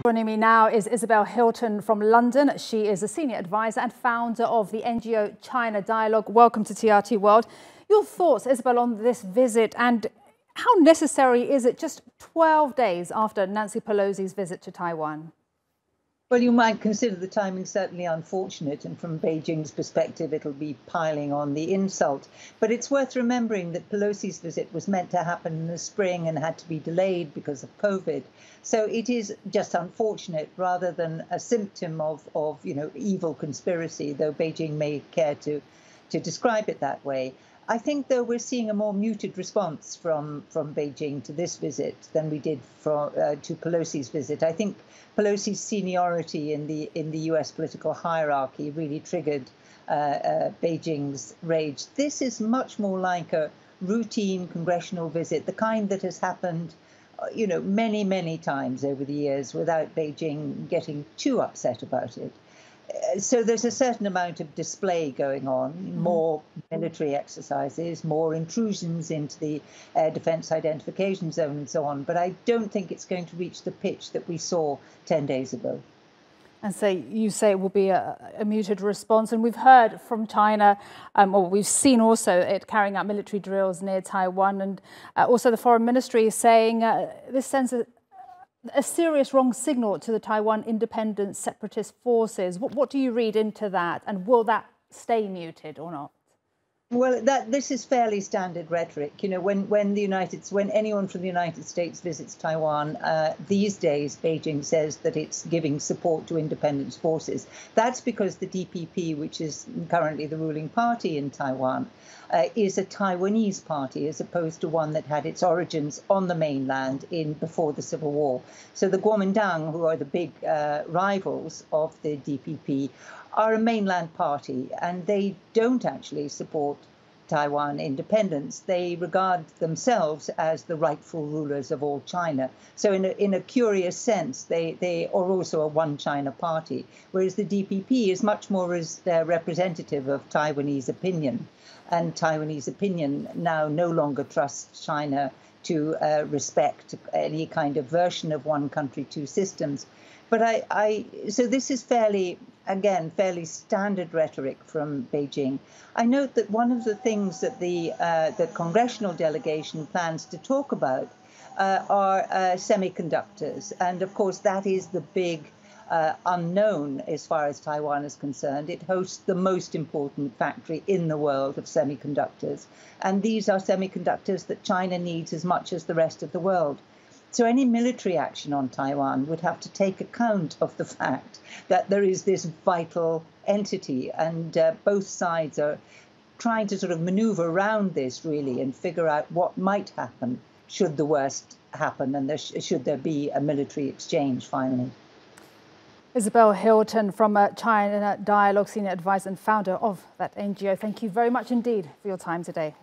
Joining me now is Isabel Hilton from London. She is a senior advisor and founder of the NGO China Dialogue. Welcome to TRT World. Your thoughts, Isabel, on this visit, and how necessary is it just 12 days after Nancy Pelosi's visit to Taiwan? Well, you might consider the timing certainly unfortunate, and from Beijing's perspective, it'll be piling on the insult. But it's worth remembering that Pelosi's visit was meant to happen in the spring and had to be delayed because of COVID. So it is just unfortunate rather than a symptom of evil conspiracy, though Beijing may care to describe it that way. I think, though, we're seeing a more muted response from Beijing to this visit than we did to Pelosi's visit. I think Pelosi's seniority in the U.S. political hierarchy really triggered Beijing's rage. This is much more like a routine congressional visit, the kind that has happened, many, many times over the years without Beijing getting too upset about it. So there's a certain amount of display going on, more military exercises, more intrusions into the air defense identification zone and so on. But I don't think it's going to reach the pitch that we saw 10 days ago. And so you say it will be a muted response. And we've heard from China, or we've seen also it carrying out military drills near Taiwan. And also the foreign ministry is saying this sends a serious wrong signal to the Taiwan independent separatist forces. What do you read into that, and will that stay muted or not? Well, this is fairly standard rhetoric. When anyone from the United States visits Taiwan, these days Beijing says that it's giving support to independence forces. That's because the DPP, which is currently the ruling party in Taiwan, is a Taiwanese party as opposed to one that had its origins on the mainland before the Civil War. So the Kuomintang, who are the big rivals of the DPP, are a mainland party, and they don't actually support Taiwan independence. They regard themselves as the rightful rulers of all China. So in a curious sense, they are also a one China party, whereas the DPP is much more as their representative of Taiwanese opinion. And Taiwanese opinion now no longer trusts China to respect any kind of version of one country, two systems. But so this is fairly standard rhetoric from Beijing. I note that one of the things that the congressional delegation plans to talk about are semiconductors. And of course, that is the big unknown as far as Taiwan is concerned. It hosts the most important factory in the world of semiconductors. And these are semiconductors that China needs as much as the rest of the world. So any military action on Taiwan would have to take account of the fact that there is this vital entity, and both sides are trying to sort of maneuver around this, really, and figure out what might happen should the worst happen and should there be a military exchange finally. Isabel Hilton from China Dialogue, senior advisor and founder of that NGO. Thank you very much indeed for your time today.